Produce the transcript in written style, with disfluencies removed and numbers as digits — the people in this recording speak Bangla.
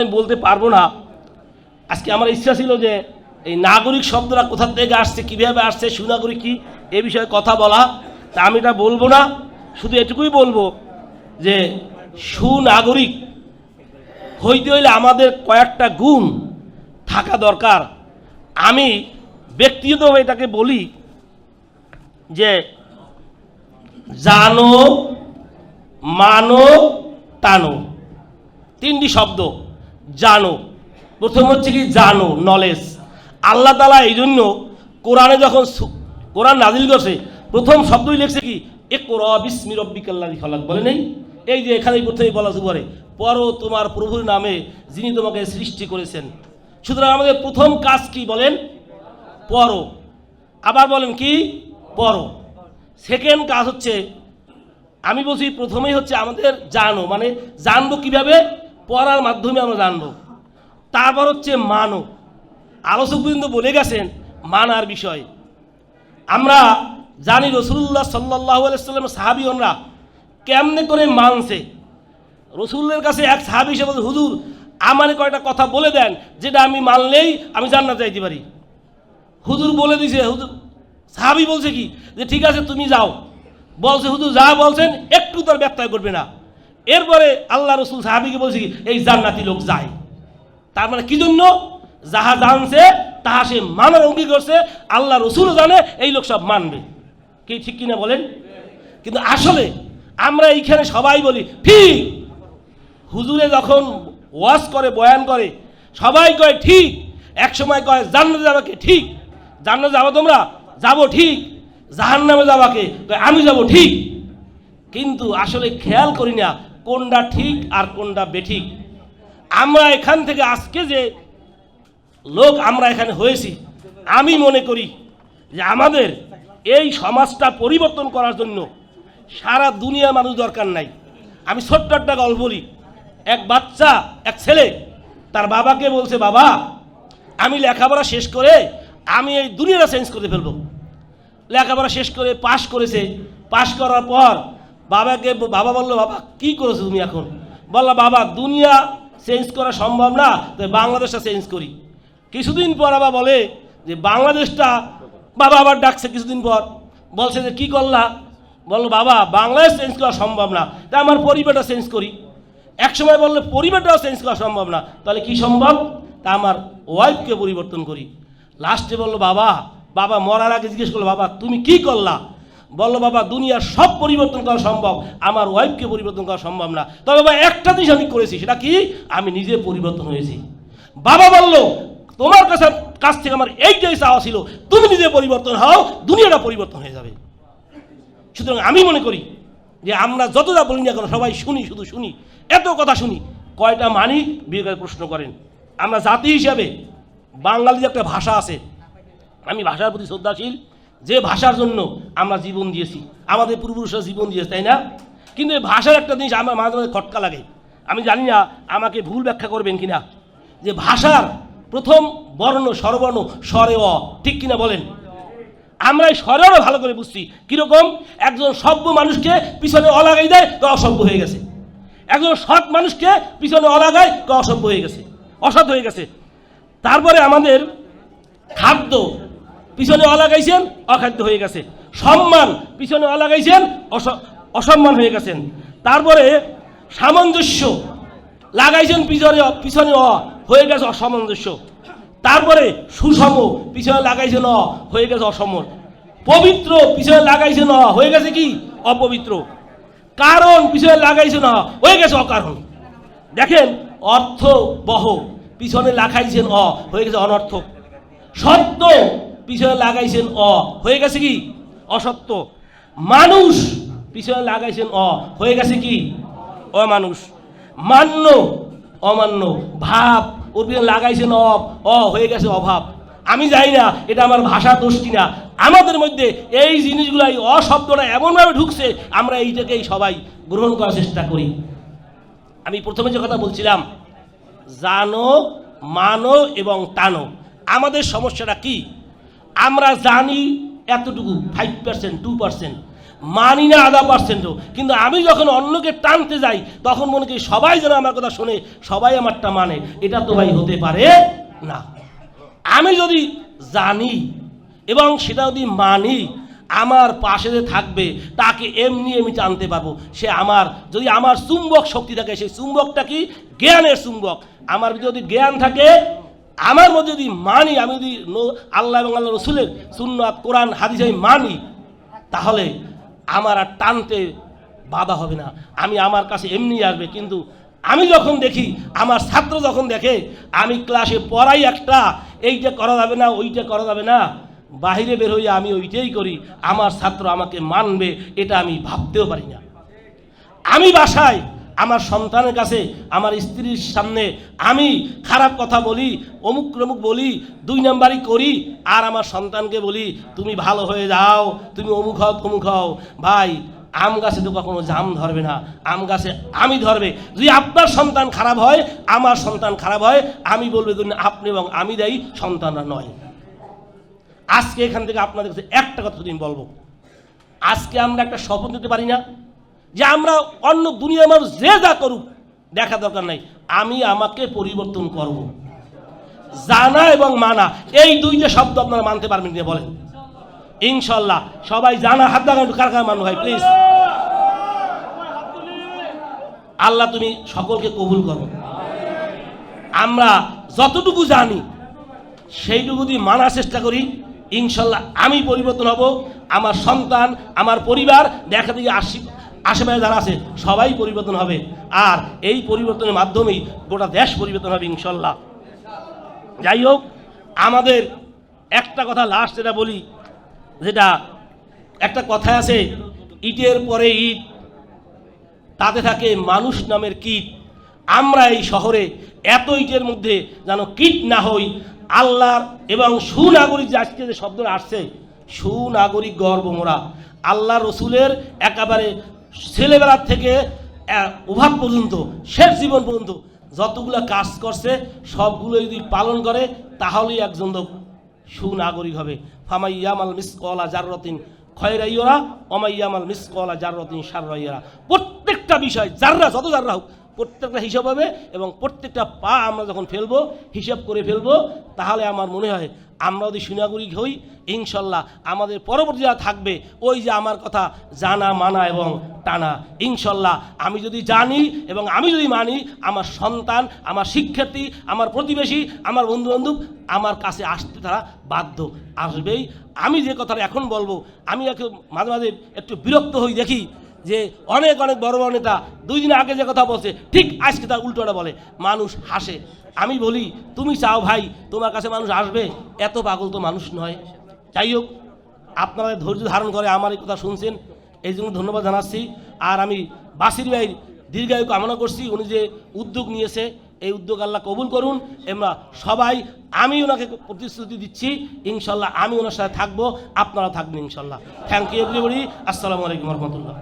আমি বলতে পারবো না। আজকে আমার ইচ্ছা ছিল যে এই নাগরিক শব্দটা কোথা থেকে আসছে, কীভাবে আসছে, সুনাগরিক কি, এ বিষয়ে কথা বলা। তা আমি এটা বলবো না, শুধু এটুকুই বলবো যে সুনাগরিক হইতে হইলে আমাদের কয়েকটা গুণ থাকা দরকার। আমি ব্যক্তিগতভাবে এটাকে বলি যে জানো, মানো, টানো, তিনটি শব্দ। জানো, প্রথম হচ্ছে কি জানো, নলেজ। আল্লাহ তাআলা এই জন্য কোরআনে যখন কোরআন নাজিল করছে প্রথম শব্দই লিখছে কি, ইকরা বিসমি রাব্বিকাল্লাযী খালাক, বলে নেই? এই যে এখানেই প্রথমেই বলা শুরু, পড়ো তোমার প্রভুর নামে যিনি তোমাকে সৃষ্টি করেছেন। সুতরাং আমাদের প্রথম কাজ কি বলেন? পড়ো। আবার বলেন কি? পড়ো। সেকেন্ড কাজ হচ্ছে, আমি বলছি প্রথমেই হচ্ছে আমাদের জানো, মানে জানবো কিভাবে? পড়ার মাধ্যমে আমরা জানবো। তারপর হচ্ছে মানো। আলোচকবৃন্দ বলে গেছেন মানার বিষয়। আমরা জানি রাসূলুল্লাহ সাল্লাল্লাহু আলাইহি ওয়াসাল্লাম সাহাবীগণরা কেমনে করে মানছে। রাসূলের কাছে এক সাহাবী এসে বলছে, হুজুর আমার কয়টা কথা বলে দেন যেটা আমি মানলেই আমি জান্নাতে যাইতে পারি। হুজুর বলে দিছে। হুজুর সাহাবী বলছে কি যে ঠিক আছে তুমি যাও। বলছে হুজুর যা বলছেন একটু তার ব্যত্যয় করবে না। এরপরে আল্লাহ রসুল সাহাবীকে বলছে কি, এই জান্নাতি লোক যায়। তার মানে কি জন্য? যাহা জানছে তাহা সে মানার অঙ্গীকার করছে। আল্লাহ রসুলও জানে এই লোক সব মানবে। কি ঠিক কিনা বলেন? কিন্তু আসলে আমরা এইখানে সবাই বলি ঠিক। হুজুরে যখন ওয়াজ করে, বয়ান করে, সবাই কয় ঠিক। এক সময় কয় জান্নাতে যাবাকে ঠিক, জান্নাতে যাবো তোমরা, যাবো ঠিক। জাহান্নামে যাবাকে আমি যাব ঠিক। কিন্তু আসলে খেয়াল করি না কোনটা ঠিক আর কোনটা বেঠিক। আমরা এখান থেকে আজকে যে লোক আমরা এখানে হয়েছি, আমি মনে করি যে আমাদের এই সমাজটা পরিবর্তন করার জন্য সারা দুনিয়ার মানুষ দরকার নাই। আমি ছোট্ট একটা গল্প বলি। এক বাচ্চা, এক ছেলে তার বাবাকে বলছে, বাবা আমি লেখাপড়া শেষ করে আমি এই দুনিয়াটা চেঞ্জ করে ফেলবো। লেখাপড়া শেষ করে পাশ করেছে। পাশ করার পর বাবা বললো, বাবা কি করেছো তুমি এখন? বললো, বাবা দুনিয়া চেঞ্জ করা সম্ভব না, তো বাংলাদেশটা চেঞ্জ করি। কিছুদিন পর আবার বলে যে বাংলাদেশটা, বাবা আবার ডাকছে কিছুদিন পর, বলছে যে কি করলা? বললো, বাবা বাংলাদেশ চেঞ্জ করা সম্ভব না, তা আমার পরিবারটা চেঞ্জ করি। এক সময় বললো পরিবারটাও চেঞ্জ করা সম্ভব না, তাহলে কি সম্ভব? তা আমার ওয়াইফকে পরিবর্তন করি। লাস্টে বললো, বাবা মরার আগে জিজ্ঞেস করলো, বাবা তুমি কি করলা? বললো, বাবা দুনিয়ার সব পরিবর্তন করা সম্ভব, আমার ওয়াইফকে পরিবর্তন করা সম্ভব না। তবে বাবা একটা জিনিস আমি করেছি, সেটা কি? আমি নিজে পরিবর্তন হয়েছি। বাবা বললো, তোমার কাছ থেকে আমার এইটাই চাওয়া ছিল, তুমি নিজে পরিবর্তন হও, দুনিয়াটা পরিবর্তন হয়ে যাবে। সুতরাং আমি মনে করি যে আমরা যতটা বলি না কেন সবাই শুনি, শুধু শুনি, এত কথা শুনি, কয়টা মানি বিবেকের প্রশ্ন করেন। আমরা জাতি হিসাবে বাঙালির একটা ভাষা আছে, আমি ভাষার প্রতি শ্রদ্ধাশীল। যে ভাষার জন্য আমরা জীবন দিয়েছি, আমাদের পূর্বপুরুষরা জীবন দিয়েছে, তাই না? কিন্তু এই ভাষার একটা জিনিস আমার মাঝে মাঝে খটকা লাগে। আমি জানি না আমাকে ভুল ব্যাখ্যা করবেন কিনা, যে ভাষার প্রথম বর্ণ স্বরবর্ণ স্বরে অ, ঠিক কিনা বলেন? আমরা এই স্বরেও ভালো করে বুঝছি। কিরকম? একজন সভ্য মানুষকে পিছনে অ লাগাই দেয় তো অসভ্য হয়ে গেছে। একজন সৎ মানুষকে পিছনে অ লাগায় তো অসভ্য হয়ে গেছে, অসৎ হয়ে গেছে। তারপরে আমাদের খাদ্য, পিছনে অ লাগাইছেন অখাদ্য হয়ে গেছে। সম্মান, পিছনে অ লাগাইছেন অসম্মান হয়ে গেছেন। তারপরে সামঞ্জস্য লাগাইছেন পিছনে অ, হয়ে গেছে অসামঞ্জস্য। তারপরে সুষম, পিছনে লাগাইছেন অ, হয়ে গেছে অসম। পবিত্র, পিছনে লাগাইছেন অ, হয়ে গেছে কি? অপবিত্র। কারণ, পিছনে লাগাইছেন অ, হয়ে গেছে অকারণ। দেখেন, অর্থ বহ, পিছনে লাগাইছেন অ, হয়ে গেছে অনর্থক। সত্য, পিছনে লাগাইছেন অ, হয়ে গেছে কি? অসত্য। মানুষ, পিছনে লাগাইছেন অ, হয়ে গেছে কি? অমানুষ। মান্য, অমান্য। ভাব, ওর পিছনে লাগাইছেন অ, হয়ে গেছে অভাব। আমি জানি না এটা আমার ভাষা দোষ কিনা, আমাদের মধ্যে এই জিনিসগুলাই অশব্দটা এমনভাবে ঢুকছে, আমরা এইটাকেই সবাই গ্রহণ করার চেষ্টা করি। আমি প্রথমে যে কথা বলছিলাম, জানো, মানো এবং টানো। আমাদের সমস্যাটা কি? আমরা জানি এতটুকু, 5%, 2%, মানি না 0.5%ও, কিন্তু আমি যখন অন্যকে টানতে যাই তখন মনে করি সবাই যেন আমার কথা শোনে, সবাই আমারটা মানে। এটা তো ভাই হতে পারে না। আমি যদি জানি এবং সেটা যদি মানি, আমার পাশে যে থাকবে তাকে এমনি আমি টানতে পারবো। সে আমার, যদি আমার চুম্বক শক্তি থাকে, সেই চুম্বকটা কি? জ্ঞানের চুম্বক। আমার যদি জ্ঞান থাকে, আমার মধ্যে যদি মানি, আমি যদি আল্লাহ এবং আল্লাহ রসুলের সুন্নাত কোরআন হাদিস আমি মানি, তাহলে আমার আর টানতে বাধা হবে না, আমি আমার কাছে এমনি আসবে। কিন্তু আমি যখন দেখি, আমার ছাত্র যখন দেখে আমি ক্লাসে পড়াই একটা, এইটা করা যাবে না, ওইটা করা যাবে না, বাহিরে বের হইয়া আমি ওইটাই করি, আমার ছাত্র আমাকে মানবে, এটা আমি ভাবতেও পারি না। আমি বাসায় আমার সন্তানের কাছে, আমার স্ত্রীর সামনে আমি খারাপ কথা বলি, অমুক অমুক বলি, 2 নাম্বারই করি, আর আমার সন্তানকে বলি তুমি ভালো হয়ে যাও, তুমি অমুক হও তমুক হও। ভাই, আম গাছে তো কখনো জাম ধরবে না, আম গাছে আমি ধরবে। যদি আপনার সন্তান খারাপ হয়, আমার সন্তান খারাপ হয়, আমি বলবো আপনি এবং আমি দায়ী, সন্তানরা নয়। আজকে এখান থেকে আপনাদের কাছে একটা কথা দিন বলবো, আজকে আমরা একটা শপথ নিতে পারি না যে আমরা অন্য দুনিয়ার মানুষ যে যা করুক দেখা দরকার নাই, আমি আমাকে পরিবর্তন করব। জানা এবং মানা, এই 2টা শব্দ আপনারা মানতে পারবেন কিনা বলেন? ইনশাল্লাহ। সবাই জানা হাত লাগান, কার কার মানুষ ভাই প্লিজ। আল্লাহ তুমি সকলকে কবুল করো। আমরা যতটুকু জানি সেইটুকু যদি মানার চেষ্টা করি, ইনশাল্লাহ আমি পরিবর্তন হব, আমার সন্তান, আমার পরিবার, দেখা দিয়ে আশেপাশে যারা আছে সবাই পরিবর্তন হবে। আর এই পরিবর্তনের মাধ্যমেই গোটা দেশ পরিবর্তন হবে ইনশাল্লাহ। যাই হোক, আমাদের একটা কথা লাস্ট যেটা বলি, যেটা একটা কথা আছে, ইটের পরে ইট তাতে থাকে মানুষ নামের কীট। আমরা এই শহরে এত ইটের মধ্যে যেন কীট না হই। আল্লাহর এবং সুনাগরিক, যে আজকে যে শব্দটা আসছে, সুনাগরিক গর্ব মোরা, আল্লাহ রসুলের একেবারে ছেলেবেলার থেকে উভাব পর্যন্ত, শেষ জীবন পর্যন্ত যতগুলো কাজ করছে সবগুলো যদি পালন করে, তাহলেই একজন লোক সুনাগরিক হবে। ফামাইয়ামাল মিসকালা জাররাতিন খয়রান ইয়ারা ওমাইয়ামাল মিসকালা জাররাতিন শাররান ইয়ারা। প্রত্যেকটা বিষয়, জাররা, যত জাররা হোক, প্রত্যেকটা হিসাব হবে, এবং প্রত্যেকটা পা আমরা যখন ফেলবো, হিসাব করে ফেলবো, তাহলে আমার মনে হয় আমরা যদি সুনাগরিক হই, ইনশাল্লাহ আমাদের পরবর্তী যা থাকবে, ওই যে আমার কথা জানা, মানা এবং টানা, ইনশাল্লাহ আমি যদি জানি এবং আমি যদি মানি, আমার সন্তান, আমার শিক্ষার্থী, আমার প্রতিবেশী, আমার বন্ধুবান্ধব আমার কাছে আসতে তারা বাধ্য, আসবেই। আমি যে কথাটা এখন বলবো, আমি মাঝে মাঝে একটু বিরক্ত হই, দেখি যে অনেক অনেক বড় বড় নেতা 2 দিন আগে যে কথা বলছে, ঠিক আজকে তার উল্টোটা বলে, মানুষ হাসে। আমি বলি, তুমি চাও ভাই তোমার কাছে মানুষ আসবে? এত পাগল তো মানুষ নয়। যাই হোক, আপনারা ধৈর্য ধারণ করে আমার এই কথা শুনছেন, এই জন্য ধন্যবাদ জানাচ্ছি। আর আমি বাসির ভাইয়ের দীর্ঘায়ু কামনা করছি। উনি যে উদ্যোগ নিয়েছে, এই উদ্যোগ আল্লাহ কবুল করুন। আমরা সবাই, আমি ওনাকে প্রতিশ্রুতি দিচ্ছি, ইনশাল্লাহ আমি ওনার সাথে থাকবো, আপনারা থাকবেন ইনশাল্লাহ। Thank you everybody. আসসালামু আলাইকুম রহমতুল্লাহ।